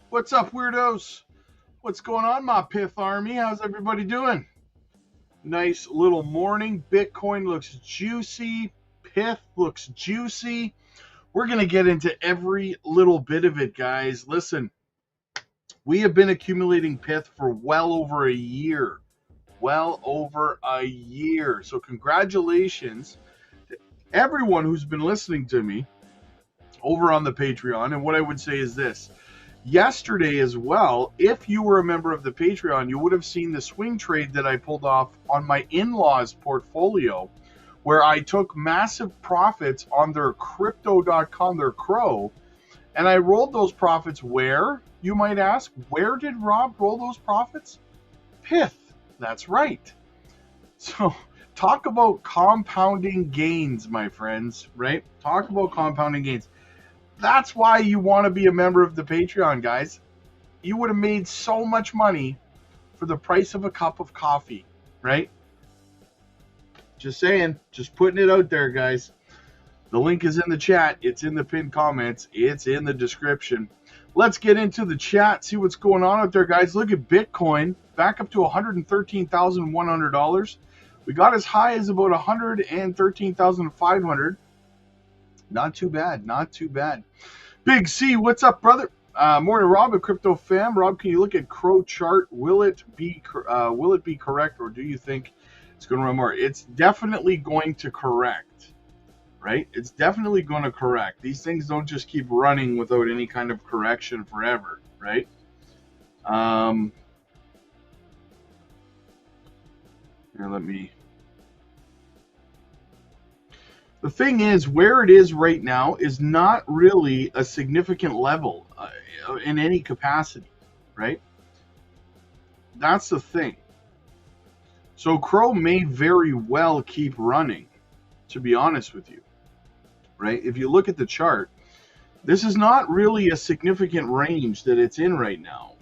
What's up, weirdos? What's going on, my Pith Army? How's everybody doing? Nice little morning. Bitcoin looks juicy. Pith looks juicy. We're going to get into every little bit of it, guys. Listen, we have been accumulating Pith for well over a year. So congratulations to everyone who's been listening to me over on the Patreon. And what I would say is this. Yesterday as well, if you were a member of the Patreon, you would have seen the swing trade that I pulled off on my in-laws portfolio, where I took massive profits on their crypto.com, their crow, and I rolled those profits where, you might ask? Where did Rob roll those profits? Pith. That's right. So talk about compounding gains, my friends, right? Talk about compounding gains. That's why you want to be a member of the Patreon, guys. You would have made so much money for the price of a cup of coffee, right? Just saying, just putting it out there, guys. The link is in the chat. It's in the pinned comments. It's in the description. Let's get into the chat, see what's going on out there, guys. Look at Bitcoin, back up to $113,100. We got as high as about $113,500. Not too bad, not too bad. Big C, what's up, brother? Morning, Rob, a crypto fam. Rob, can you look at Crow chart? Will it be correct, or do you think it's going to run more? It's definitely going to correct, right? It's definitely going to correct. These things don't just keep running without any kind of correction forever, right? Here, let me. The thing is, where it is right now is not really a significant level in any capacity, right? That's the thing. So Crow may very well keep running, to be honest with you, right? If you look at the chart, this is not really a significant range that it's in right now.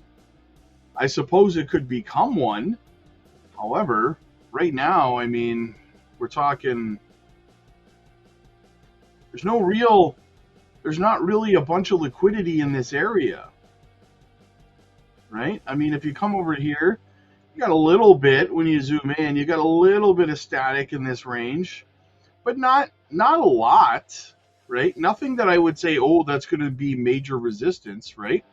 I suppose it could become one. However, right now, I mean, we're talking... There's not really a bunch of liquidity in this area, right? I mean, if you come over here, you got a little bit when you zoom in, you got a little bit of static in this range, but not a lot, right? Nothing that I would say, oh, that's going to be major resistance, right?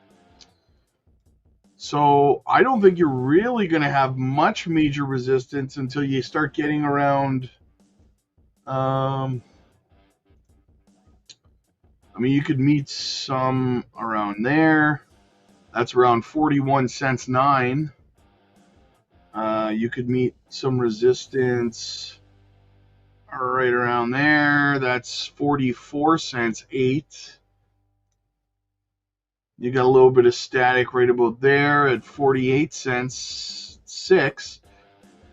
So I don't think you're really going to have much major resistance until you start getting around, I mean, you could meet some around there. That's around 41 cents 9. You could meet some resistance right around there. That's 44 cents 8. You got a little bit of static right about there at 48 cents 6.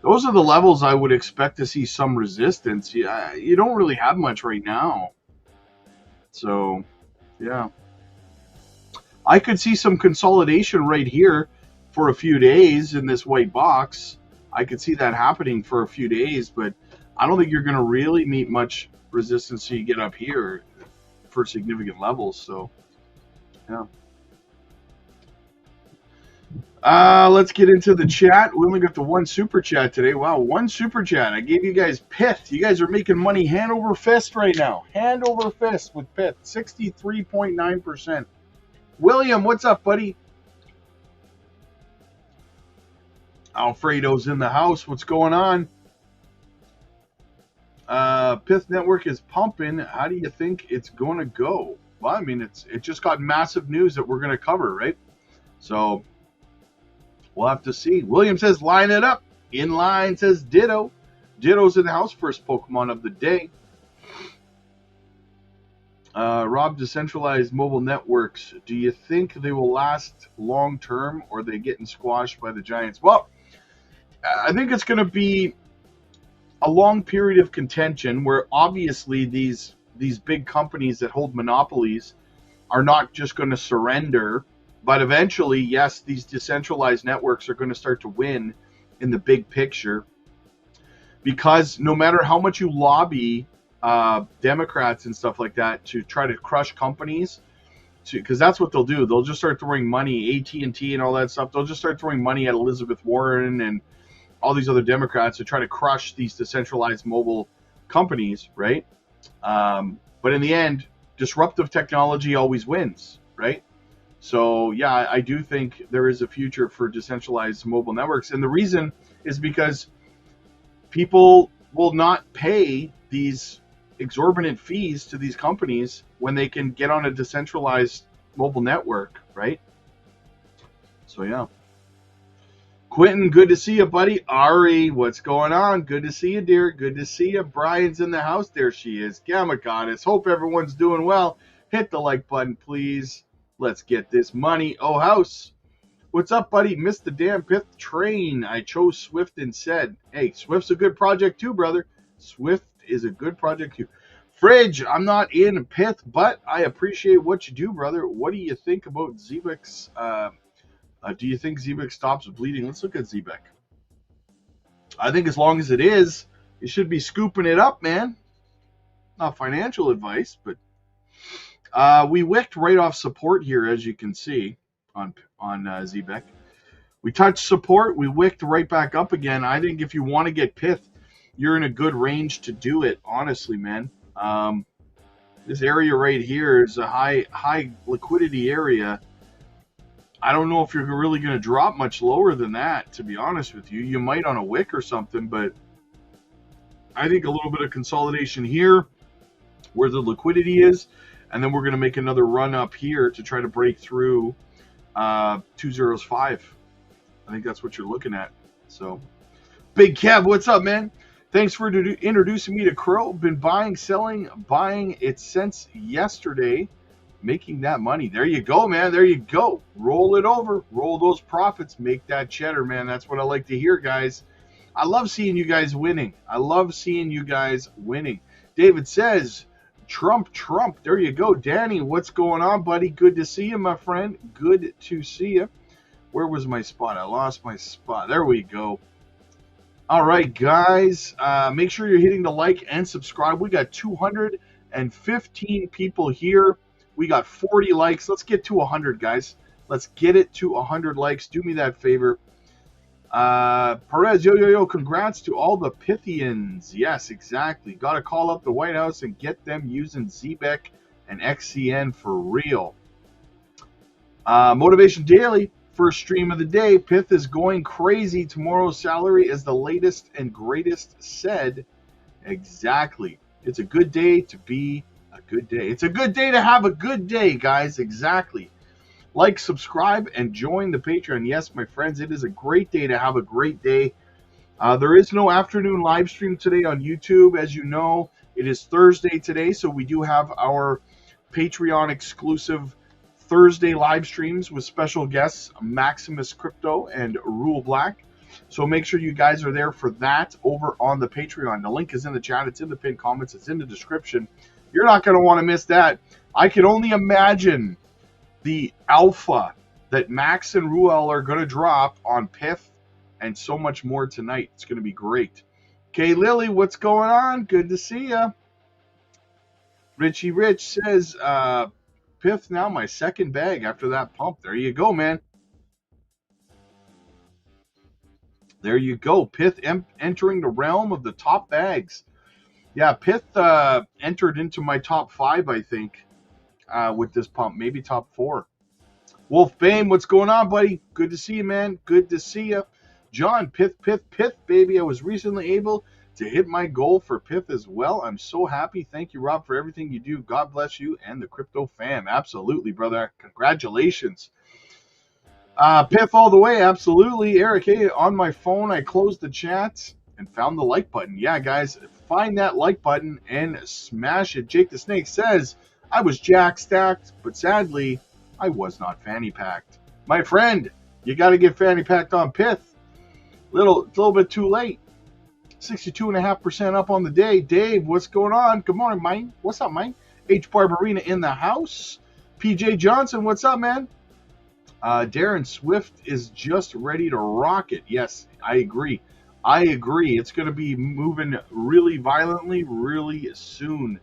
Those are the levels I would expect to see some resistance. You don't really have much right now. So, yeah. I could see some consolidation right here for a few days in this white box. I could see that happening for a few days, but I don't think you're going to really meet much resistance till you get up here for significant levels. So, yeah. Let's get into the chat. We only got the one super chat today. Wow, one super chat. I gave you guys Pith. You guys are making money hand over fist right now. Hand over fist with Pith. 63.9%. William, what's up, buddy? Alfredo's in the house. What's going on? Pith Network is pumping. How do you think it's going to go? Well, I mean, it just got massive news that we're going to cover, right? So... we'll have to see. William says, line it up. In line says Ditto. Ditto's in the house. First Pokemon of the day. Rob, decentralized mobile networks. Do you think they will last long term, or are they getting squashed by the giants? Well, I think it's going to be a long period of contention where obviously these big companies that hold monopolies are not just going to surrender. But eventually, yes, these decentralized networks are going to start to win in the big picture, because no matter how much you lobby Democrats and stuff like that to try to crush companies, because that's what they'll do. They'll just start throwing money, AT&T and all that stuff. They'll just start throwing money at Elizabeth Warren and all these other Democrats to try to crush these decentralized mobile companies, right? But in the end, disruptive technology always wins, right? So yeah, I do think there is a future for decentralized mobile networks, and the reason is because people will not pay these exorbitant fees to these companies when they can get on a decentralized mobile network, right? So yeah. Quentin, good to see you, buddy. Ari, what's going on? Good to see you, dear. Good to see you. Brian's in the house. There she is. Gamma Goddess. Hope everyone's doing well. Hit the like button, please. Let's get this money. Oh, house. What's up, buddy? Missed the damn Pith train. I chose Swift instead. Hey, Swift's a good project too, brother. Swift is a good project too. Fridge, I'm not in Pith, but I appreciate what you do, brother. What do you think about Zebek's? Do you think Zebek stops bleeding? Let's look at Zebek. I think as long as it is, you should be scooping it up, man. Not financial advice, but we wicked right off support here, as you can see on Zebek. We touched support, we wicked right back up again. I think if you want to get Pith, you're in a good range to do it, honestly, man. This area right here is a high liquidity area. I don't know if you're really going to drop much lower than that, to be honest with you. You might on a wick or something, but I think a little bit of consolidation here where the liquidity is, and then we're going to make another run up here to try to break through 205. I think that's what you're looking at. So, Big Kev, what's up, man? Thanks for introducing me to Crow. Been buying it since yesterday. Making that money. There you go, man. There you go. Roll it over. Roll those profits. Make that cheddar, man. That's what I like to hear, guys. I love seeing you guys winning. David says, Trump. There you go. Danny, what's going on, buddy? Good to see you, my friend. Good to see you. Where was my spot? I lost my spot. There we go. All right, guys. Make sure you're hitting the like and subscribe. We got 215 people here. We got 40 likes. Let's get to 100, guys. Let's get it to 100 likes. Do me that favor. Perez, yo. Congrats to all the Pythians. Yes, exactly. Got to call up the White House and get them using Zebek and XCN for real. Motivation Daily, first stream of the day. Pith is going crazy. Tomorrow's salary is the latest and greatest said. Exactly. It's a good day to be a good day. It's a good day to have a good day, guys. Exactly. Like, subscribe, and join the Patreon. Yes, my friends, it is a great day to have a great day. There is no afternoon live stream today on YouTube. As you know, it is Thursday today, so we do have our Patreon exclusive Thursday live streams with special guests, Maximus Crypto and Rule Black. So make sure you guys are there for that over on the Patreon. The link is in the chat. It's in the pinned comments. It's in the description. You're not going to want to miss that. I can only imagine the alpha that Max and Ruel are going to drop on Pith and so much more tonight. It's going to be great. Okay, Lily, what's going on? Good to see ya. Richie Rich says, Pith now my second bag after that pump. There you go, man. There you go. Pith entering the realm of the top bags. Yeah, Pith entered into my top 5, I think, with this pump. Maybe top 4. Wolf Bane, what's going on, buddy? Good to see you, man. Good to see you. John, Pith, baby. I was recently able to hit my goal for Pith as well. I'm so happy. Thank you, Rob, for everything you do. God bless you and the crypto fam. Absolutely, brother. Congratulations. Pith all the way. Absolutely. Eric, hey, on my phone, I closed the chat and found the like button. Yeah, guys, find that like button and smash it. Jake the Snake says, I was jack stacked, but sadly, I was not fanny packed. My friend, you got to get fanny packed on Pith. It's a little bit too late. 62.5% up on the day. Dave, what's going on? Good morning, Mike. What's up, Mike? H. Barbarina in the house. PJ Johnson, what's up, man? Darren Swift is just ready to rock it. Yes, I agree. It's going to be moving really violently, really soon.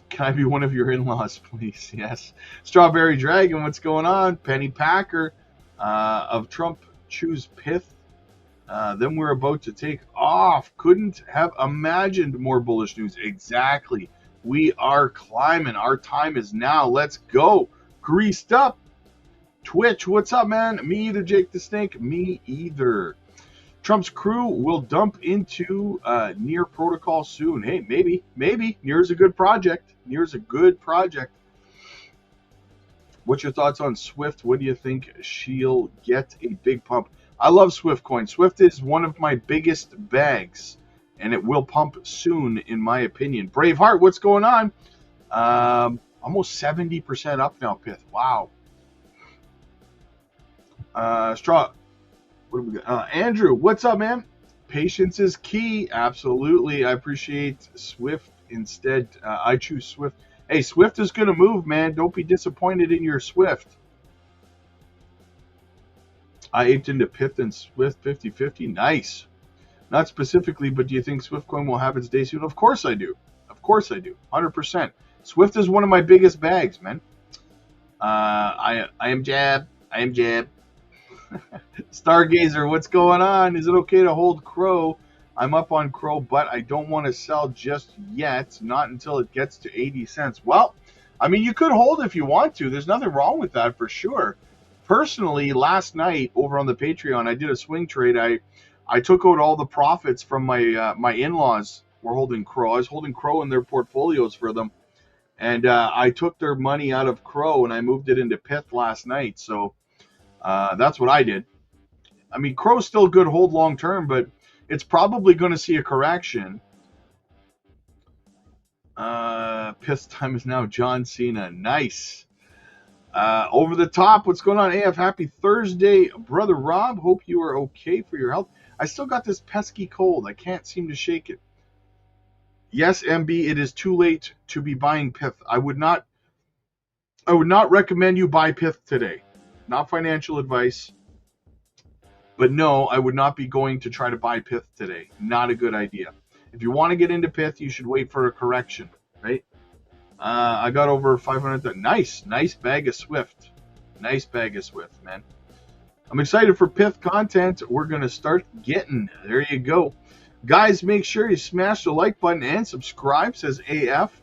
Can I be one of your in-laws, please? Yes. Strawberry Dragon, what's going on? Penny Packer of Trump choose Pith. Then we're about to take off. Couldn't have imagined more bullish news. Exactly. We are climbing. Our time is now. Let's go. Greased up. Twitch, what's up, man? Me either, Jake the Snake. Me either. Trump's crew will dump into Near protocol soon. Hey, maybe. Near's a good project. What's your thoughts on Swift? What do you think she'll get a big pump? I love Swift coin. Swift is one of my biggest bags, and it will pump soon, in my opinion. Braveheart, what's going on? Almost 70% up now, Pith. Wow. Straw. What do we got? Andrew, what's up, man? Patience is key. Absolutely. I appreciate Swift instead. I choose Swift. Hey, Swift is going to move, man. Don't be disappointed in your Swift. I aped into Pith and Swift 50-50. Nice. Not specifically, but do you think Swift coin will have its day soon? Of course I do. 100%. Swift is one of my biggest bags, man. I am Jab. Stargazer, what's going on? Is it okay to hold Crow? I'm up on Crow, but I don't want to sell just yet. Not until it gets to 80 cents. Well, I mean, you could hold if you want to. There's nothing wrong with that for sure. Personally, last night over on the Patreon, I did a swing trade. I took out all the profits from my in-laws were holding Crow. I was holding Crow in their portfolios for them. And I took their money out of Crow and I moved it into Pith last night. So that's what I did. I mean, Crow's still a good hold long term, but it's probably going to see a correction. Pith time is now John Cena. Nice. Over the top, what's going on? AF, happy Thursday, brother Rob. Hope you are okay for your health. I still got this pesky cold. I can't seem to shake it. Yes, MB, it is too late to be buying Pith. I would not recommend you buy Pith today. Not financial advice. But no, I would not be going to try to buy Pith today. Not a good idea. If you want to get into Pith, you should wait for a correction, right? I got over 500. Nice bag of Swift. Nice bag of Swift, man. I'm excited for Pith content. We're going to start getting. There you go. Guys, make sure you smash the like button and subscribe, says AF.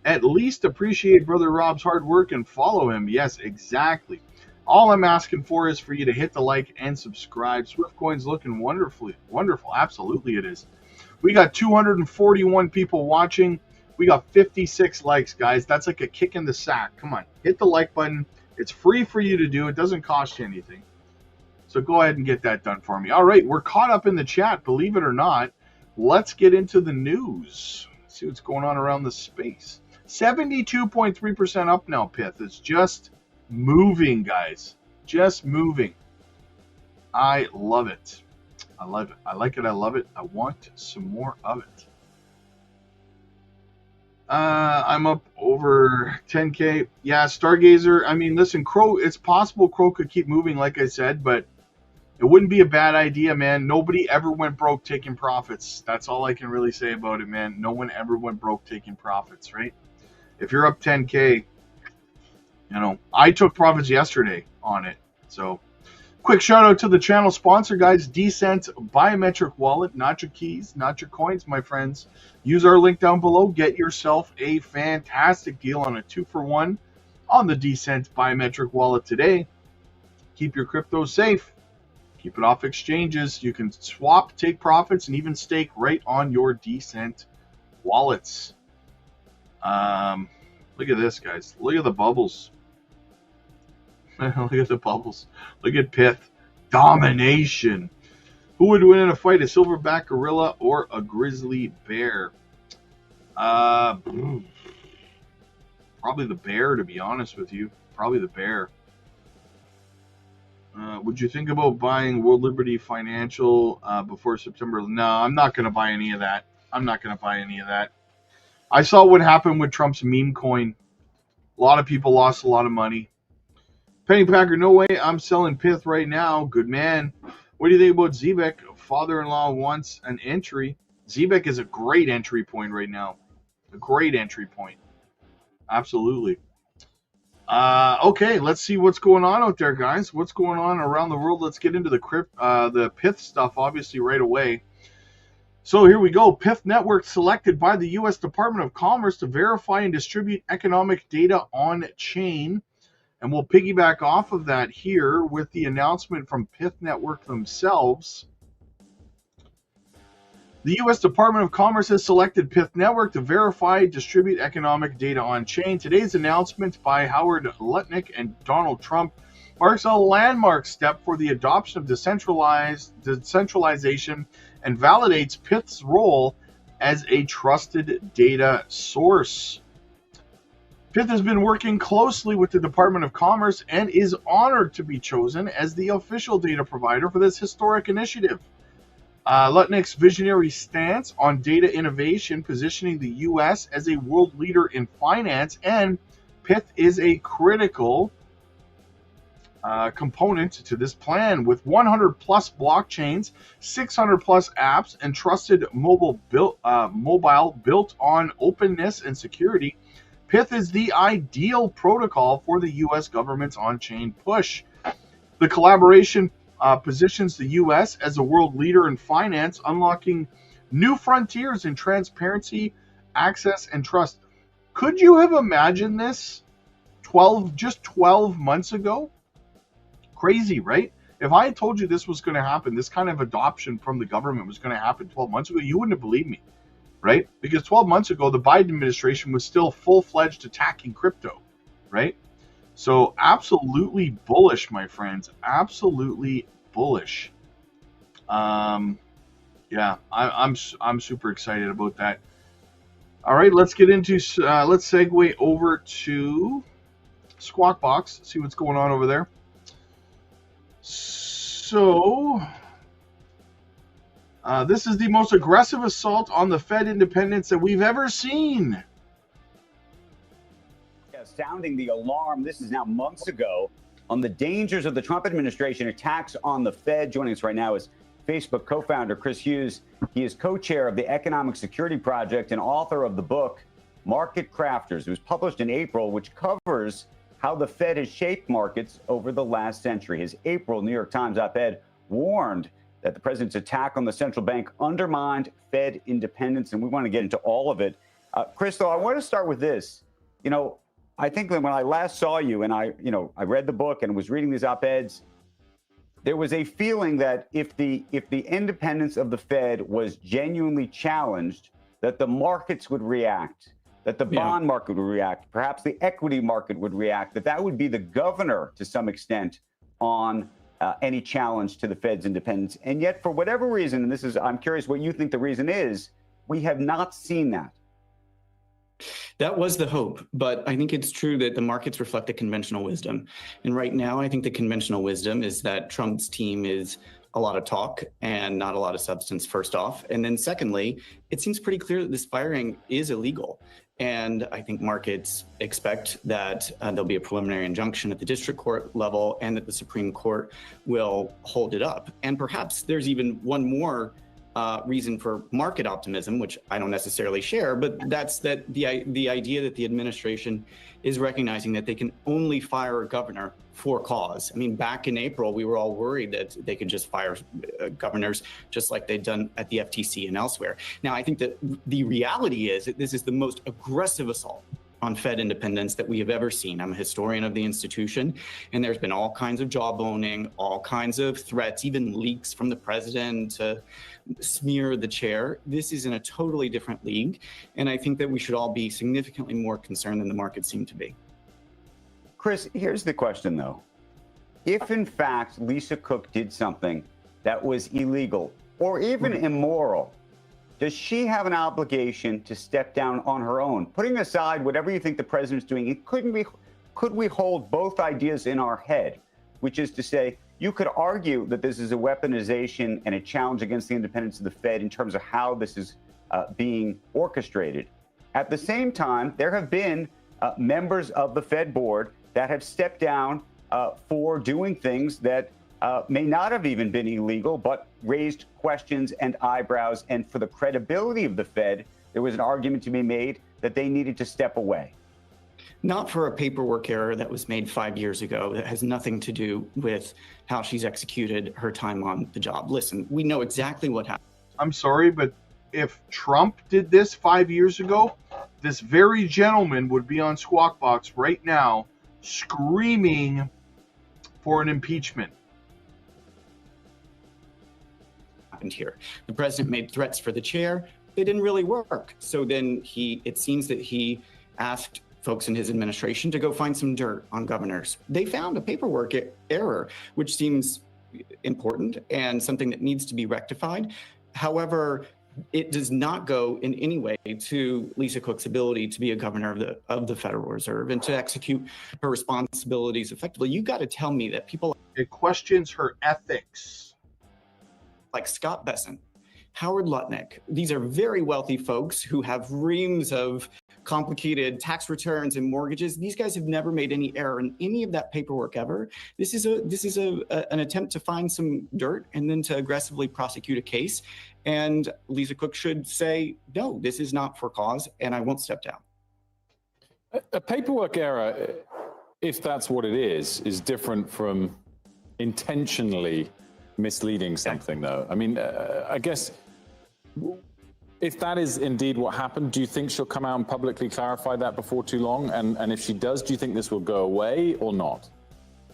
At least appreciate Brother Rob's hard work and follow him. Yes, exactly. All I'm asking for is for you to hit the like and subscribe. Swiftcoin's looking wonderful. Absolutely it is. We got 241 people watching. We got 56 likes, guys. That's like a kick in the sack. Come on, hit the like button. It's free for you to do. It doesn't cost you anything. So go ahead and get that done for me. All right, we're caught up in the chat, believe it or not. Let's get into the news. See what's going on around the space. 72.3% up now, Pith. It's just moving, guys. Just moving. I love it. I love it. I like it. I love it. I want some more of it. I'm up over 10K. Yeah, Stargazer. I mean, listen, Crow, it's possible Crow could keep moving, like I said, but it wouldn't be a bad idea, man. Nobody ever went broke taking profits. That's all I can really say about it, man. No one ever went broke taking profits, right? If you're up 10K, you know, I took profits yesterday on it. So, quick shout out to the channel sponsor, guys. Decent biometric wallet. Not your keys, not your coins, my friends. Use our link down below. Get yourself a fantastic deal on a 2-for-1 on the Decent biometric wallet today. Keep your crypto safe. Keep it off exchanges. You can swap, take profits, and even stake right on your Decent wallets. Look at this, guys. Look at the bubbles. Look at the bubbles. Look at Pith. Domination. Who would win in a fight, a silverback gorilla or a grizzly bear? Probably the bear, to be honest with you. Probably the bear. Would you think about buying World Liberty Financial before September? No, I'm not going to buy any of that. I saw what happened with Trump's meme coin. A lot of people lost a lot of money. Penny Packer, no way. I'm selling Pith right now. Good man. What do you think about Zebek? Father-in-law wants an entry. Zebek is a great entry point right now. A great entry point. Absolutely. Okay, let's see what's going on out there, guys. What's going on around the world? Let's get into the Pith stuff, obviously, right away. So here we go. Pith Network selected by the U.S. Department of Commerce to verify and distribute economic data on chain. And we'll piggyback off of that here with the announcement from Pith Network themselves. The U.S. Department of Commerce has selected Pith Network to verify, distribute economic data on chain. Today's announcement by Howard Lutnick and Donald Trump marks a landmark step for the adoption of decentralization and validates Pith's role as a trusted data source. Pith has been working closely with the Department of Commerce and is honored to be chosen as the official data provider for this historic initiative. Lutnick's visionary stance on data innovation, positioning the U.S. as a world leader in finance, and Pith is a critical component to this plan. With 100 plus blockchains, 600 plus apps, and trusted mobile built on openness and security, Pith is the ideal protocol for the U.S. government's on-chain push. The collaboration positions the U.S. as a world leader in finance, unlocking new frontiers in transparency, access, and trust. Could you have imagined this 12 months ago? Crazy, right? If I had told you this was going to happen, this kind of adoption from the government was going to happen 12 months ago, you wouldn't have believed me, right? Because 12 months ago, the Biden administration was still full-fledged attacking crypto, right? So absolutely bullish, my friends. Absolutely bullish. Yeah, I'm super excited about that. All right, let's get into let's segue over to Squawk Box. See what's going on over there. So this is the most aggressive assault on the Fed independence that we've ever seen. Sounding the alarm, this is now months ago, on the dangers of the Trump administration attacks on the Fed. Joining us right now is Facebook co-founder Chris Hughes. He is co-chair of the Economic Security Project and author of the book Market Crafters. It was published in April, which covers how the Fed has shaped markets over the last century. His April New York Times op-ed warned that the president's attack on the central bank undermined Fed independence, and we want to get into all of it. Chris, though, I want to start with this. You know, I think that when I last saw you and I read the book and was reading these op-eds, there was a feeling that if the independence of the Fed was genuinely challenged, that the markets would react, that the bond market would react, perhaps the equity market would react, that would be the governor to some extent on any challenge to the Fed's independence. And yet, for whatever reason, and I'm curious what you think the reason is, we have not seen that. That was the hope, but I think it's true that the markets reflect the conventional wisdom. And right now, I think the conventional wisdom is that Trump's team is a lot of talk and not a lot of substance, first off. And then secondly, it seems pretty clear that this firing is illegal. And I think markets expect that there'll be a preliminary injunction at the district court level and that the Supreme Court will hold it up. And perhaps there's even one more reason for market optimism, which I don't necessarily share, but that's that the idea that the administration is recognizing that they can only fire a governor for cause. I mean, back in April, we were all worried that they could just fire governors just like they'd done at the FTC and elsewhere. Now, I think that the reality is that this is the most aggressive assault on Fed independence that we have ever seen. I'm a historian of the institution, and there's been all kinds of jawboning, all kinds of threats, even leaks from the president to smear the chair. This is in a totally different league, and I think that we should all be significantly more concerned than the markets seem to be. Chris, here's the question, though. If, in fact, Lisa Cook did something that was illegal or even immoral, does she have an obligation to step down on her own? Putting aside whatever you think the president's doing, could we hold both ideas in our head, which is to say, you could argue that this is a weaponization and a challenge against the independence of the Fed in terms of how this is being orchestrated. At the same time, there have been members of the Fed board that have stepped down for doing things that may not have even been illegal, but raised questions and eyebrows. And for the credibility of the Fed, there was an argument to be made that they needed to step away. not for a paperwork error that was made 5 years ago that has nothing to do with how she's executed her time on the job. Listen, we know exactly what happened. I'm sorry, but if Trump did this 5 years ago, this very gentleman would be on Squawk Box right now screaming for an impeachment. Here, the president made threats for the chair. They didn't really work. So then it seems that he asked folks in his administration to go find some dirt on governors. They found a paperwork error, which seems important and something that needs to be rectified. However, it does not go in any way to Lisa Cook's ability to be a governor of the Federal Reserve and to execute her responsibilities effectively. You got to tell me that people— It questions her ethics. Like Scott Bessent, Howard Lutnick, these are very wealthy folks who have reams of complicated tax returns and mortgages. These guys have never made any error in any of that paperwork ever. This is an attempt to find some dirt and then to aggressively prosecute a case. And Lisa Cook should say, no, this is not for cause, and I won't step down. A paperwork error, if that's what it is different from intentionally misleading something, though. I mean, I guess if that is indeed what happened, do you think she'll come out and publicly clarify that before too long? And if she does, do you think this will go away or not?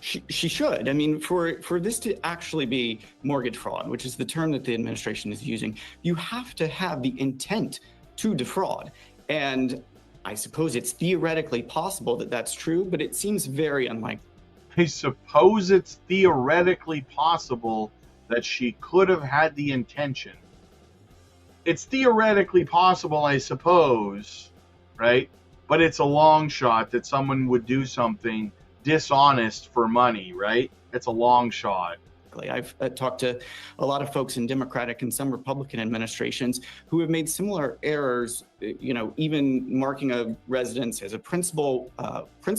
She should. I mean, for this to actually be mortgage fraud, which is the term that the administration is using, you have to have the intent to defraud. And I suppose it's theoretically possible that that's true, but it seems very unlikely. I suppose it's theoretically possible that she could have had the intention. It's theoretically possible, I suppose, right? But it's a long shot that someone would do something dishonest for money, right? It's a long shot. I've talked to a lot of folks in Democratic and some Republican administrations who have made similar errors, you know, even marking a residence as a principal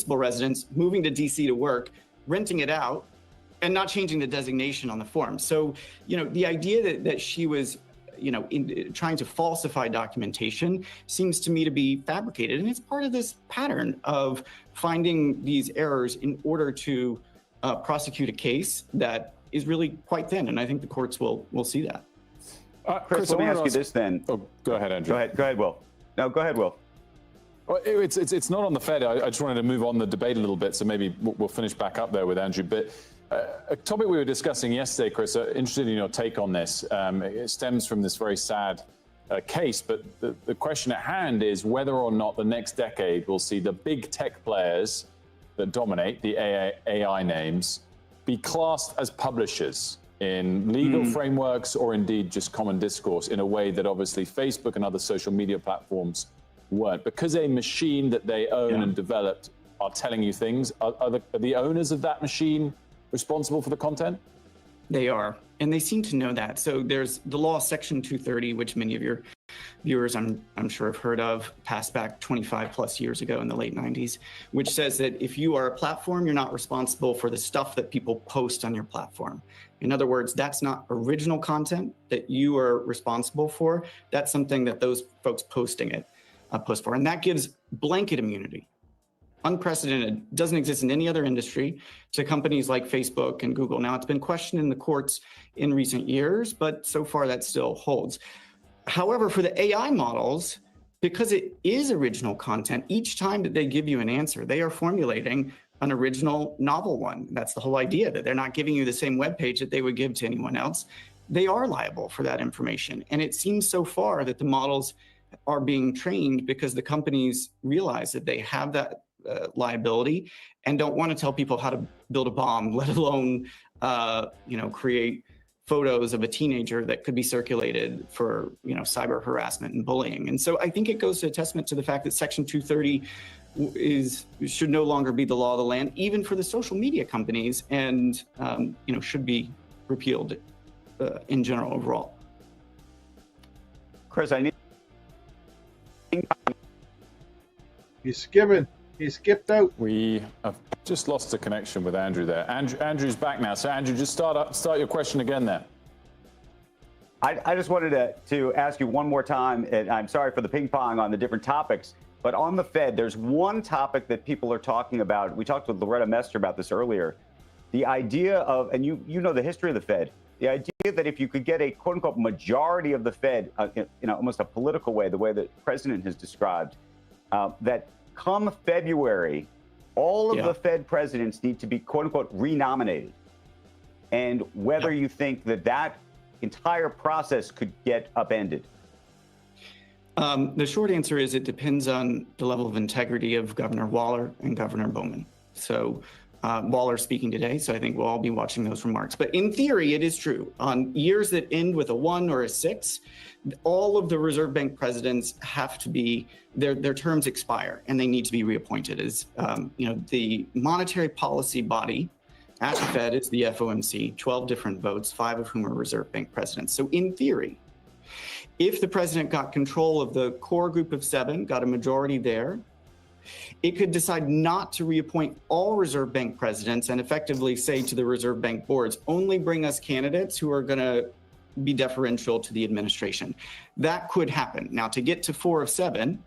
residence, moving to DC to work, renting it out, and not changing the designation on the form. So, you know, the idea that she was, you know, trying to falsify documentation seems to me to be fabricated. And it's part of this pattern of finding these errors in order to prosecute a case that is really quite thin. And I think the courts will see that. Chris, let me ask you this then. Oh, go ahead, Andrew. Go ahead, Will. No, go ahead, Will. Well, it's not on the Fed. I just wanted to move on the debate a little bit, so maybe we'll finish back up there with Andrew. But a topic we were discussing yesterday, Chris, interested in your take on this. It stems from this very sad case, but the question at hand is whether or not the next decade will see the big tech players that dominate, the AI names, be classed as publishers in legal frameworks or indeed just common discourse in a way that obviously Facebook and other social media platforms weren't. Because a machine that they own and developed are telling you things, are the owners of that machine responsible for the content? They are, and they seem to know that. So there's the law, Section 230, which many of your viewers, I'm sure, have heard of, passed back 25 plus years ago in the late 90s, which says that if you are a platform, you're not responsible for the stuff that people post on your platform. In other words, that's not original content that you are responsible for. That's something that those folks posting it post for, and that gives blanket immunity. Unprecedented, doesn't exist in any other industry, to companies like Facebook and Google. Now, it's been questioned in the courts in recent years, but so far that still holds. However, for the AI models, because it is original content, each time that they give you an answer, they are formulating an original novel one. That's the whole idea, that they're not giving you the same web page that they would give to anyone else. They are liable for that information. And it seems so far that the models are being trained because the companies realize that they have that liability and don't want to tell people how to build a bomb, let alone, create photos of a teenager that could be circulated for, cyber harassment and bullying. And so I think it goes to a testament to the fact that Section 230 should no longer be the law of the land, even for the social media companies, and should be repealed in general overall. Chris, I need. He's skipping. He skipped out. We have just lost the connection with Andrew there. Andrew's back now. So Andrew, just start your question again there. I just wanted to ask you one more time, and I'm sorry for the ping pong on the different topics. But on the Fed, there's one topic that people are talking about. We talked with Loretta Mester about this earlier. The idea of, and you know the history of the Fed, the idea that if you could get a quote unquote majority of the Fed, almost a political way, the way that the president has described, that come February, all of the Fed presidents need to be quote unquote renominated. And whether you think that that entire process could get upended. The short answer is it depends on the level of integrity of Governor Waller and Governor Bowman. So Waller's speaking today, so I think we'll all be watching those remarks. But in theory, it is true. On years that end with a 1 or a 6, all of the Reserve Bank presidents have to be, their terms expire and they need to be reappointed. As the monetary policy body at the Fed is the FOMC, 12 different votes, 5 of whom are Reserve Bank presidents. So in theory, if the president got control of the core group of 7, got a majority there, it could decide not to reappoint all Reserve Bank presidents and effectively say to the Reserve Bank boards, only bring us candidates who are going to be deferential to the administration. That could happen. Now, to get to 4 of 7,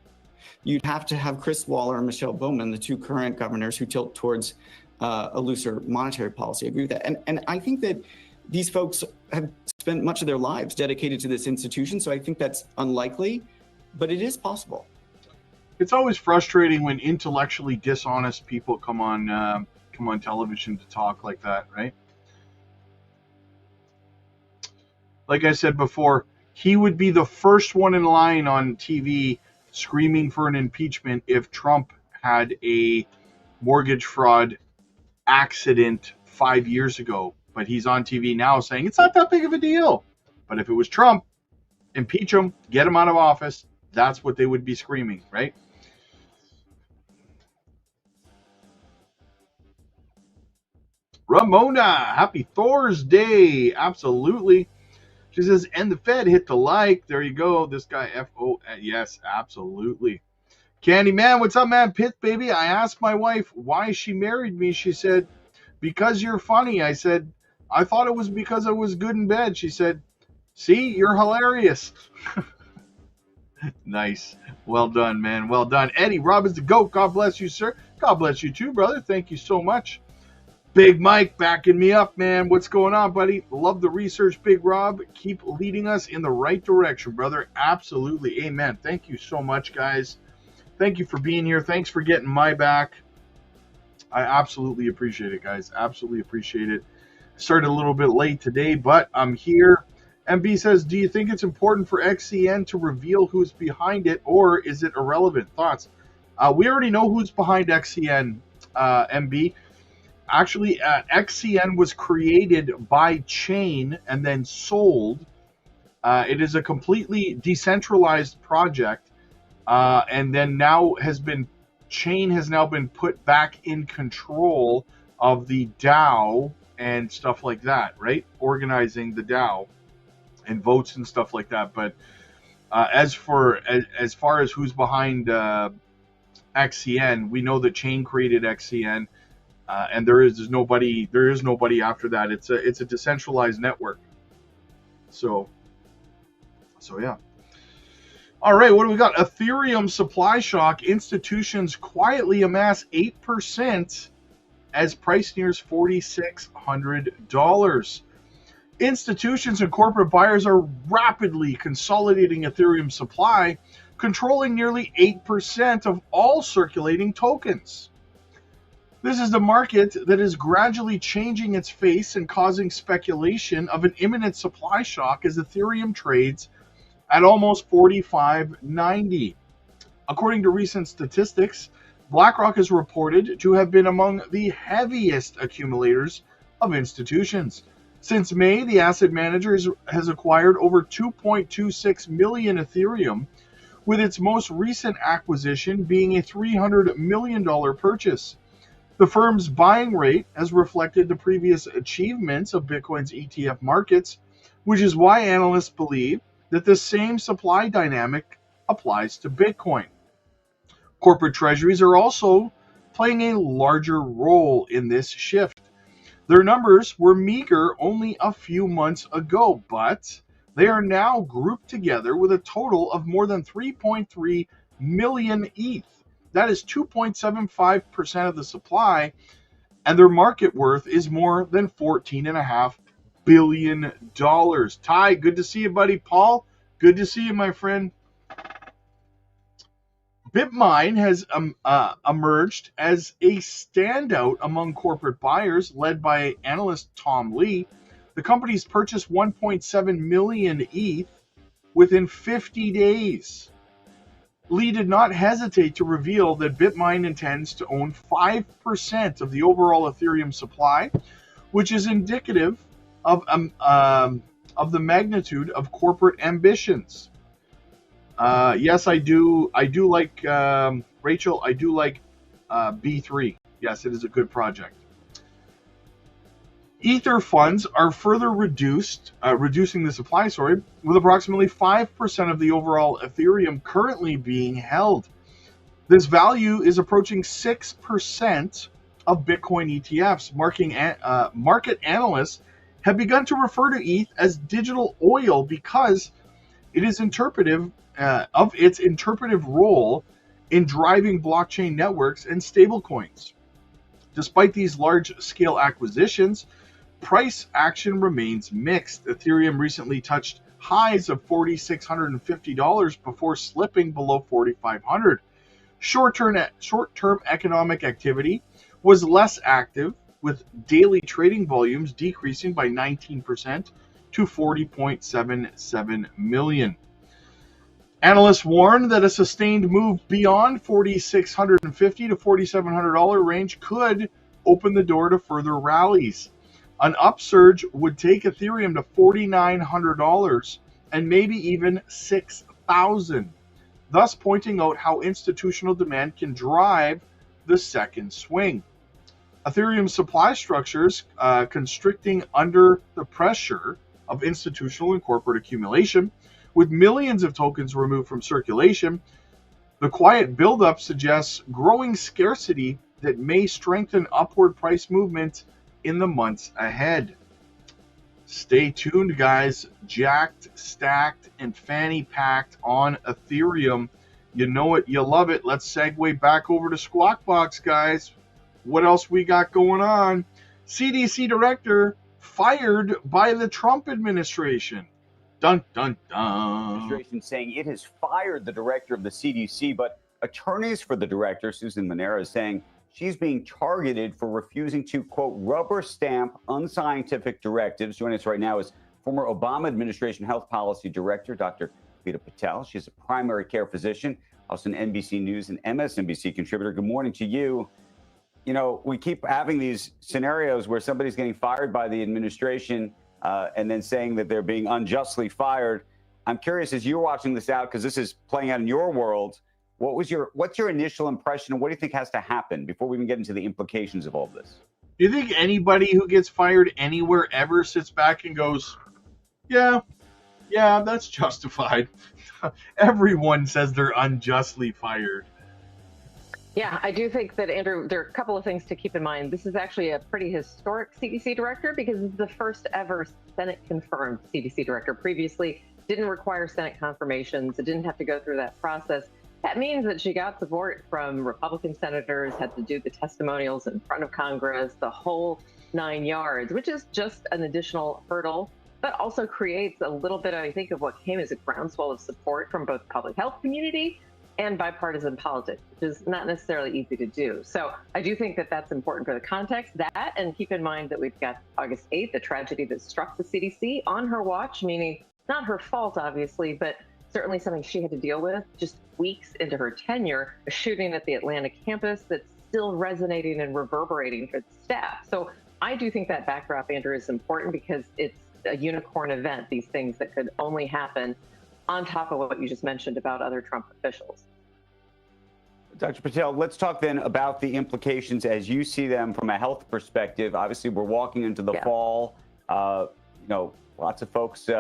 you'd have to have Chris Waller and Michelle Bowman, the 2 current governors who tilt towards a looser monetary policy. I agree with that. And I think that these folks have spent much of their lives dedicated to this institution, so I think that's unlikely, but it is possible. It's always frustrating when intellectually dishonest people come on television to talk like that, right? Like I said before, he would be the first one in line on TV screaming for an impeachment if Trump had a mortgage fraud accident 5 years ago. But he's on TV now saying it's not that big of a deal. But if it was Trump, impeach him, get him out of office. That's what they would be screaming, right? Ramona, happy Thursday. Absolutely. She says, and the Fed hit the like. There you go. This guy, F-O, yes, absolutely. Candyman, what's up, man? Pith, baby. I asked my wife why she married me. She said, because you're funny. I said, I thought it was because I was good in bed. She said, see, you're hilarious. Nice. Well done, man. Well done. Eddie Robbins, the GOAT. God bless you, sir. God bless you too, brother. Thank you so much. Big Mike backing me up, man. What's going on, buddy? Love the research, Big Rob. Keep leading us in the right direction, brother. Absolutely. Amen. Thank you so much, guys. Thank you for being here. Thanks for getting my back. I absolutely appreciate it, guys. Absolutely appreciate it. Started a little bit late today, but I'm here. MB says, do you think it's important for XCN to reveal who's behind it, or is it irrelevant? Thoughts? We already know who's behind XCN, MB. Actually, XCN was created by Chain and then sold. It is a completely decentralized project, and then now Chain has now been put back in control of the DAO and stuff like that, right? Organizing the DAO and votes and stuff like that. But as far as who's behind XCN, we know that Chain created XCN, and there is nobody after that. It's a decentralized network. So yeah. All right, what do we got? Ethereum supply shock. Institutions quietly amass 8% as price nears $4,600. Institutions and corporate buyers are rapidly consolidating Ethereum supply, controlling nearly 8% of all circulating tokens. This is the market that is gradually changing its face and causing speculation of an imminent supply shock as Ethereum trades at almost $45.90. According to recent statistics, BlackRock is reported to have been among the heaviest accumulators of institutions. Since May, the asset manager has acquired over 2.26 million Ethereum, with its most recent acquisition being a $300 million purchase. The firm's buying rate has reflected the previous achievements of Bitcoin's ETF markets, which is why analysts believe that the same supply dynamic applies to Bitcoin. Corporate treasuries are also playing a larger role in this shift. Their numbers were meager only a few months ago, but they are now grouped together with a total of more than $3.3 million ETH. That is 2.75% of the supply, and their market worth is more than $14.5 billion. Ty, good to see you, buddy. Paul, good to see you, my friend. BitMine has emerged as a standout among corporate buyers, led by analyst Tom Lee. The company's purchased 1.7 million ETH within 50 days. Lee did not hesitate to reveal that BitMine intends to own 5% of the overall Ethereum supply, which is indicative of the magnitude of corporate ambitions. Yes, I do like Rachel. I do like B3. Yes, it is a good project. Ether funds are further reducing the supply, with approximately 5% of the overall Ethereum currently being held. This value is approaching 6% of Bitcoin ETFs. Market analysts have begun to refer to ETH as digital oil because it is of its interpretive role in driving blockchain networks and stablecoins. Despite these large-scale acquisitions, price action remains mixed. Ethereum recently touched highs of $4,650 before slipping below $4,500. Short-term economic activity was less active, with daily trading volumes decreasing by 19% to 40.77 million. Analysts warn that a sustained move beyond $4,650 to $4,700 range could open the door to further rallies. An upsurge would take Ethereum to $4,900 and maybe even $6,000, thus pointing out how institutional demand can drive the second swing. Ethereum's supply structures constricting under the pressure of institutional and corporate accumulation, with millions of tokens removed from circulation. The quiet buildup suggests growing scarcity that may strengthen upward price movement in the months ahead. Stay tuned, guys. Jacked, stacked, and fanny packed on Ethereum. You know it, you love it. Let's segue back over to Squawk Box, guys. What else we got going on? CDC director fired by the Trump administration. Dun, dun, dun. Administration saying it has fired the director of the CDC, but attorneys for the director, Susan Monera, is saying she's being targeted for refusing to, quote, rubber stamp unscientific directives. Joining us right now is former Obama administration health policy director, Dr. Vita Patel. She's a primary care physician, also an NBC News and MSNBC contributor. Good morning to you. You know, we keep having these scenarios where somebody's getting fired by the administration and then saying that they're being unjustly fired. I'm curious, as you're watching this out, because this is playing out in your world, what's your initial impression, and what do you think has to happen before we even get into the implications of all of this? Do you think anybody who gets fired anywhere ever sits back and goes, yeah, that's justified? Everyone says they're unjustly fired. Yeah, I do think that, Andrew, there are a couple of things to keep in mind. This is actually a pretty historic CDC director because it's the first ever Senate-confirmed CDC director. Previously, didn't require Senate confirmations. It didn't have to go through that process. That means that she got support from Republican senators, had to do the testimonials in front of Congress, the whole 9 yards, which is just an additional hurdle, but also creates a little bit, I think, of what came as a groundswell of support from both the public health community and bipartisan politics, which is not necessarily easy to do. So I do think that that's important for the context. That, and keep in mind that we've got August 8th, the tragedy that struck the CDC on her watch, meaning not her fault, obviously, but certainly something she had to deal with just weeks into her tenure, a shooting at the Atlanta campus that's still resonating and reverberating for the staff. So I do think that backdrop, Andrew, is important because it's a unicorn event, these things that could only happen on top of what you just mentioned about other Trump officials. Dr. Patel, let's talk then about the implications as you see them from a health perspective. Obviously, we're walking into the fall. Lots of folks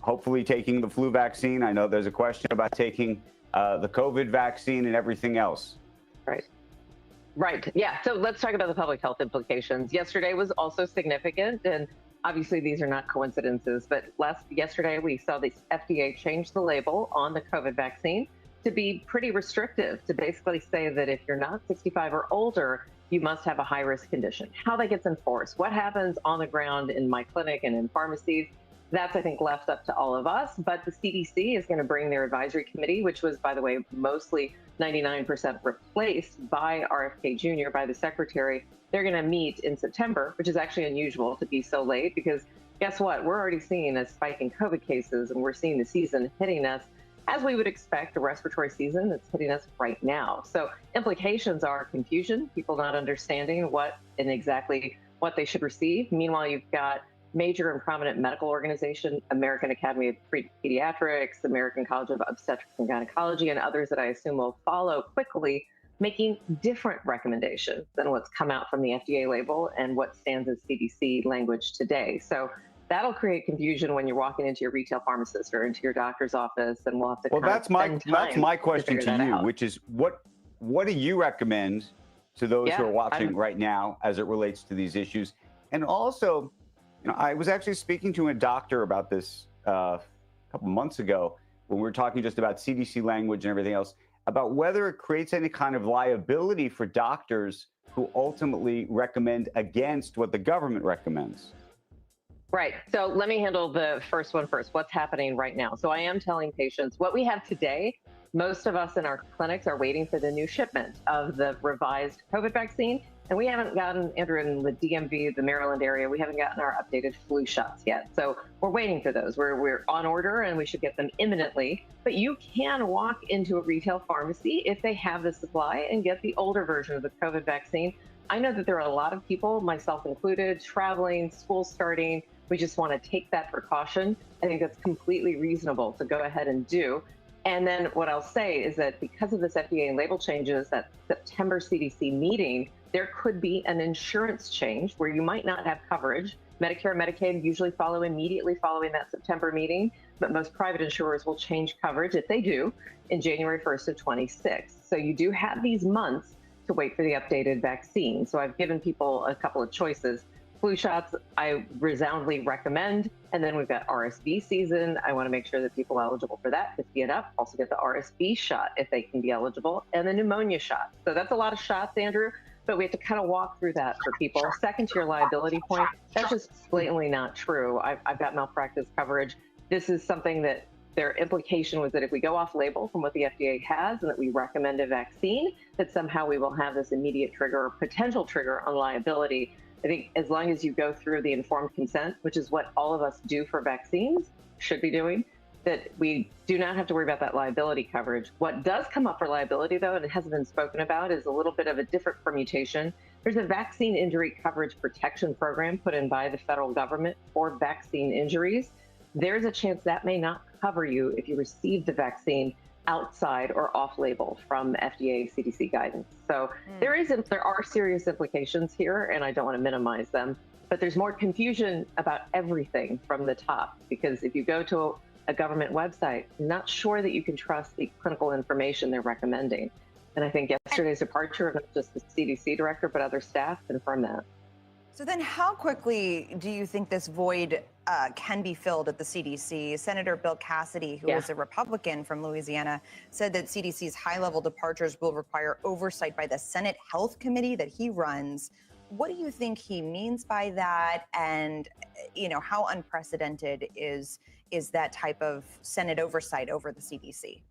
hopefully taking the flu vaccine. I know there's a question about taking the COVID vaccine and everything else. Right. Yeah. So let's talk about the public health implications. Yesterday was also significant, and obviously these are not coincidences, but yesterday we saw the FDA change the label on the COVID vaccine to be pretty restrictive, to basically say that if you're not 65 or older, you must have a high-risk condition. How that gets enforced, what happens on the ground in my clinic and in pharmacies, that's, I think, left up to all of us. But the CDC is going to bring their advisory committee, which was, by the way, mostly 99% replaced by RFK Jr., by the secretary. They're going to meet in September, which is actually unusual to be so late, because guess what? We're already seeing a spike in COVID cases, and we're seeing the season hitting us as we would expect, a respiratory season that's hitting us right now. So implications are confusion, people not understanding what and exactly what they should receive. Meanwhile, you've got major and prominent medical organization, American Academy of Pediatrics, American College of Obstetrics and Gynecology, and others that I assume will follow quickly, making different recommendations than what's come out from the FDA label and what stands as CDC language today. So that'll create confusion when you're walking into your retail pharmacist or into your doctor's office, and we'll have to. Well, that's my question to you, which is what do you recommend to those who are watching right now as it relates to these issues? And also, you know, I was actually speaking to a doctor about this a couple months ago when we were talking just about CDC language and everything else, about whether it creates any kind of liability for doctors who ultimately recommend against what the government recommends. Right. So let me handle the first one first. What's happening right now? So I am telling patients what we have today. Most of us in our clinics are waiting for the new shipment of the revised COVID vaccine. And we haven't gotten, Andrew, in the DMV, the Maryland area, we haven't gotten our updated flu shots yet. So we're waiting for those. We're on order and we should get them imminently. But you can walk into a retail pharmacy if they have the supply and get the older version of the COVID vaccine. I know that there are a lot of people, myself included, traveling, school starting. We just want to take that precaution. I think that's completely reasonable to go ahead and do. And then what I'll say is that because of this FDA and label changes, that September CDC meeting, there could be an insurance change where you might not have coverage. Medicare and Medicaid usually follow immediately following that September meeting, but most private insurers will change coverage, if they do, in January 1st of 26. So you do have these months to wait for the updated vaccine. So I've given people a couple of choices. Flu shots, I resoundingly recommend. And then we've got RSV season. I want to make sure that people eligible for that, 50 and up, also get the RSV shot if they can be eligible, and the pneumonia shot. So that's a lot of shots, Andrew, but we have to kind of walk through that for people. Second, to your liability point, that's just blatantly not true. I've got malpractice coverage. This is something that their implication was that if we go off label from what the FDA has and that we recommend a vaccine, that somehow we will have this immediate trigger or potential trigger on liability. I think as long as you go through the informed consent, which is what all of us do for vaccines, should be doing, that we do not have to worry about that liability coverage. What does come up for liability, though, and it hasn't been spoken about, is a little bit of a different permutation. There's a vaccine injury coverage protection program put in by the federal government for vaccine injuries. There's a chance that may not cover you if you receive the vaccine outside or off label from FDA CDC guidance. So there are serious implications here, and I don't want to minimize them, but there's more confusion about everything from the top, because if you go to a government website, I'm not sure that you can trust the clinical information they're recommending. And I think yesterday's departure of not just the CDC director, but other staff confirmed that. So then how quickly do you think this void can be filled at the CDC? Senator Bill Cassidy, who is a Republican from Louisiana, said that CDC's high-level departures will require oversight by the Senate Health Committee that he runs. What do you think he means by that? And, you know, how unprecedented is that type of Senate oversight over the CDC?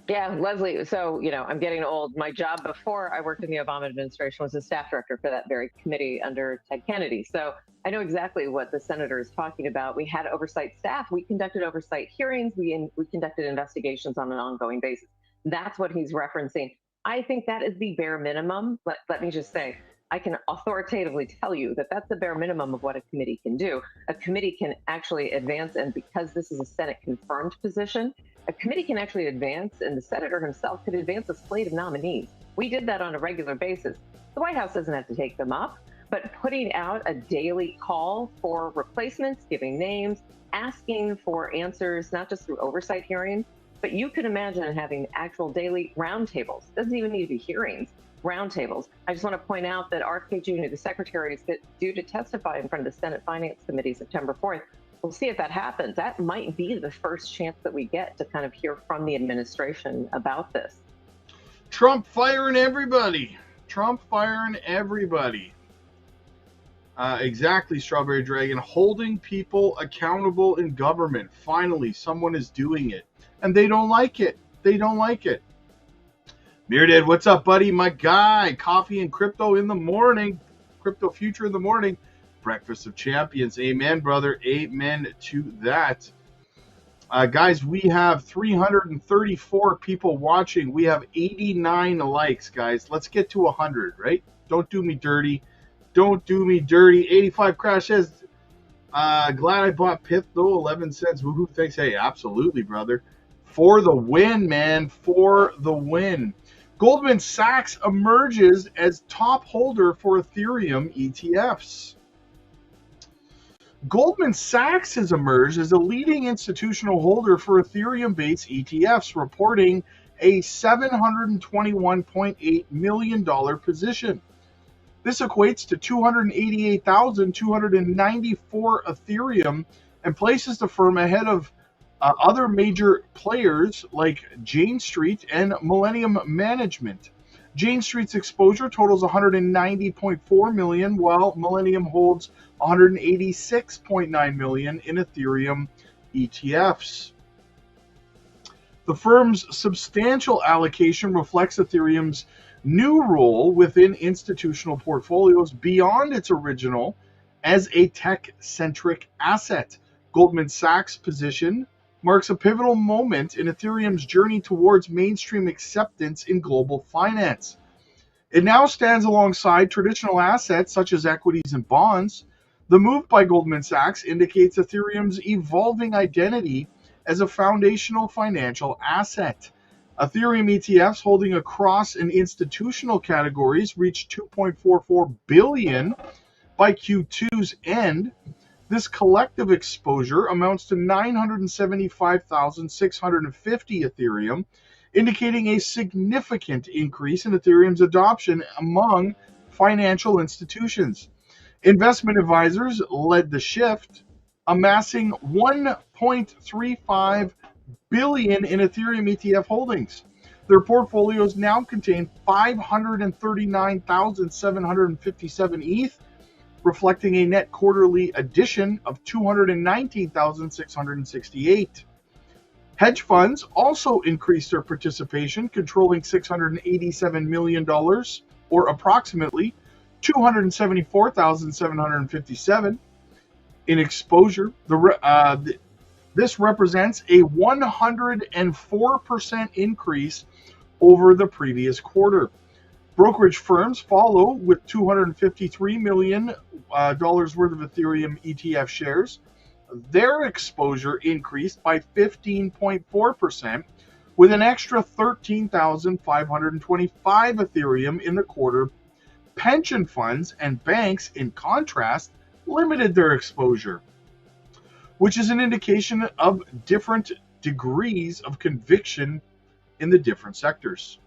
Yeah, Leslie, so, you know, I'm getting old. My job before I worked in the Obama administration was a staff director for that very committee under Ted Kennedy. So I know exactly what the senator is talking about. We had oversight staff. We conducted oversight hearings. We conducted investigations on an ongoing basis. That's what he's referencing. I think that is the bare minimum. Let me just say, I can authoritatively tell you that that's the bare minimum of what a committee can do. A committee can actually advance, and because this is a Senate confirmed position, a committee can actually advance, and the senator himself could advance a slate of nominees. We did that on a regular basis. The White House doesn't have to take them up, but putting out a daily call for replacements, giving names, asking for answers, not just through oversight hearings, but you could imagine having actual daily roundtables. Doesn't even need to be hearings, roundtables. I just want to point out that RFK Jr., the secretary, is due to testify in front of the Senate Finance Committee September 4th. we'll see if that happens. That might be the first chance that we get to kind of hear from the administration about this. Trump firing everybody. Trump firing everybody. Exactly, Strawberry Dragon. Holding people accountable in government. Finally, someone is doing it. And they don't like it. They don't like it. Meredith, what's up, buddy? My guy. Coffee and crypto in the morning. Crypto future in the morning. Breakfast of Champions. Amen, brother. Amen to that. Guys, we have 334 people watching. We have 89 likes, guys. Let's get to 100, right? Don't do me dirty. Don't do me dirty. 85 Crash says, glad I bought Pith, though. 11 cents. Woohoo. Thanks. Hey, absolutely, brother. For the win, man. For the win. Goldman Sachs emerges as top holder for Ethereum ETFs. Goldman Sachs has emerged as a leading institutional holder for Ethereum-based ETFs, reporting a $721.8 million position. This equates to 288,294 Ethereum and places the firm ahead of other major players like Jane Street and Millennium Management. Jane Street's exposure totals 190.4 million, while Millennium holds 186.9 million in Ethereum ETFs. The firm's substantial allocation reflects Ethereum's new role within institutional portfolios beyond its original as a tech-centric asset. Goldman Sachs' position marks a pivotal moment in Ethereum's journey towards mainstream acceptance in global finance. It now stands alongside traditional assets such as equities and bonds. The move by Goldman Sachs indicates Ethereum's evolving identity as a foundational financial asset. Ethereum ETFs holding across and institutional categories reached 2.44 billion by Q2's end. This collective exposure amounts to 975,650 Ethereum, indicating a significant increase in Ethereum's adoption among financial institutions. Investment advisors led the shift, amassing 1.35 billion in Ethereum ETF holdings. Their portfolios now contain 539,757 ETH, reflecting a net quarterly addition of 219,668. Hedge funds also increased their participation, controlling $687 million, or approximately 274,757 in exposure. This represents a 104% increase over the previous quarter. Brokerage firms follow with $253 million worth of Ethereum ETF shares. Their exposure increased by 15.4%, with an extra 13,525 Ethereum in the quarter. Pension funds and banks, in contrast, limited their exposure, which is an indication of different degrees of conviction in the different sectors.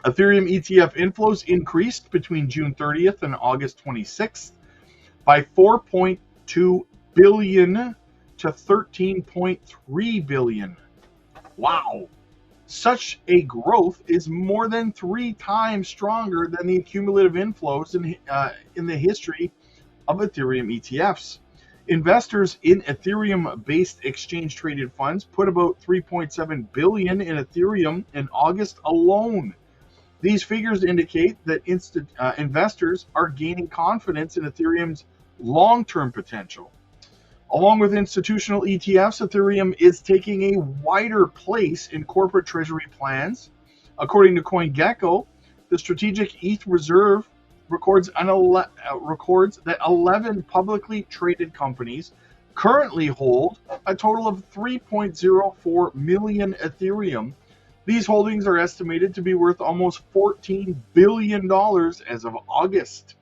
Ethereum ETF inflows increased between June 30th and August 26th by 4.2 billion to 13.3 billion. Wow. Such a growth is more than 3 times stronger than the cumulative inflows in the history of Ethereum ETFs. Investors in Ethereum-based exchange-traded funds put about 3.7 billion in Ethereum in August alone. These figures indicate that investors are gaining confidence in Ethereum's long-term potential. Along with institutional ETFs, Ethereum is taking a wider place in corporate treasury plans. According to CoinGecko, the strategic ETH reserve records that 11 publicly traded companies currently hold a total of 3.04 million Ethereum. These holdings are estimated to be worth almost $14 billion as of August.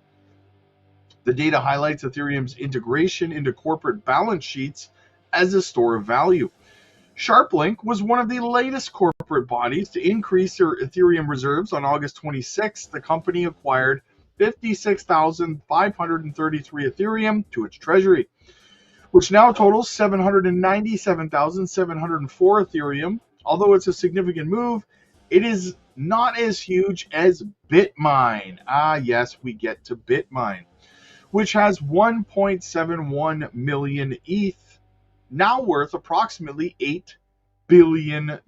The data highlights Ethereum's integration into corporate balance sheets as a store of value. SharpLink was one of the latest corporate bodies to increase their Ethereum reserves. On August 26th, the company acquired 56,533 Ethereum to its treasury, which now totals 797,704 Ethereum. Although it's a significant move, it is not as huge as BitMine. Ah, yes, we get to BitMine, which has 1.71 million ETH, now worth approximately $8 billion.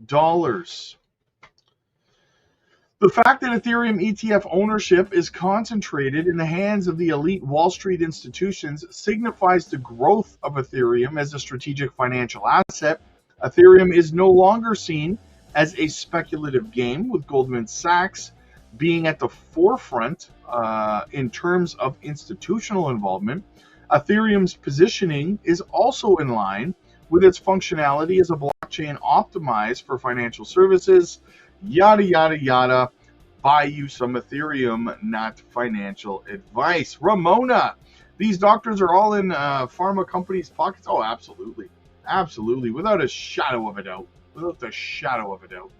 The fact that Ethereum ETF ownership is concentrated in the hands of the elite Wall Street institutions signifies the growth of Ethereum as a strategic financial asset. Ethereum is no longer seen as a speculative game, with Goldman Sachs being at the forefront in terms of institutional involvement. Ethereum's positioning is also in line with its functionality as a blockchain optimized for financial services. Yada, yada, yada. Buy you some Ethereum, not financial advice. Ramona, these doctors are all in pharma companies' pockets. Oh, absolutely. Absolutely. Without a shadow of a doubt. Without the shadow of a doubt.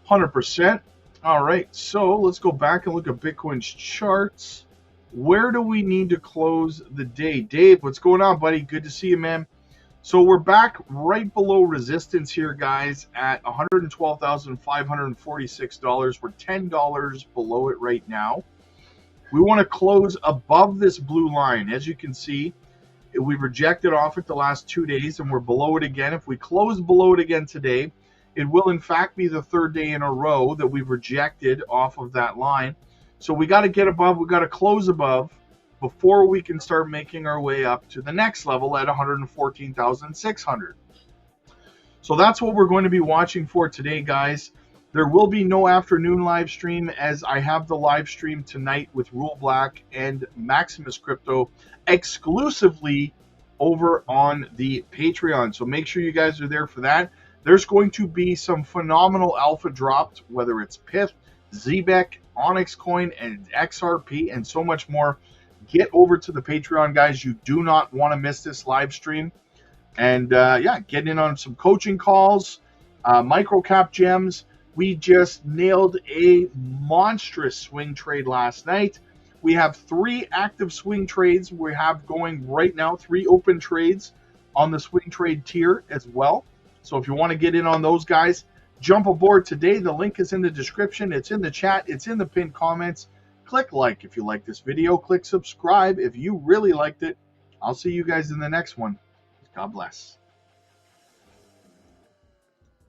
100%. All right. So let's go back and look at Bitcoin's charts. Where do we need to close the day? Dave, what's going on, buddy? Good to see you, man. So we're back right below resistance here, guys, at $112,546. We're $10 below it right now. We want to close above this blue line. As you can see, we rejected off it the last 2 days, and we're below it again. If we close below it again today, it will, in fact, be the third day in a row that we've rejected off of that line. So we got to get above. We got to close above before we can start making our way up to the next level at 114,600. So that's what we're going to be watching for today, guys. There will be no afternoon live stream, as I have the live stream tonight with Rule Black and Maximus Crypto exclusively over on the Patreon. So make sure you guys are there for that. There's going to be some phenomenal alpha dropped, whether it's PIF, ZBEC, Onyx Coin, and XRP, and so much more. Get over to the Patreon, guys. You do not want to miss this live stream. And yeah, get in on some coaching calls, microcap gems. We just nailed a monstrous swing trade last night. We have 3 active swing trades we have going right now, 3 open trades on the swing trade tier as well. So if you want to get in on those, guys, jump aboard today. The link is in the description. It's in the chat. It's in the pinned comments. Click like if you like this video. Click subscribe if you really liked it. I'll see you guys in the next one. God bless.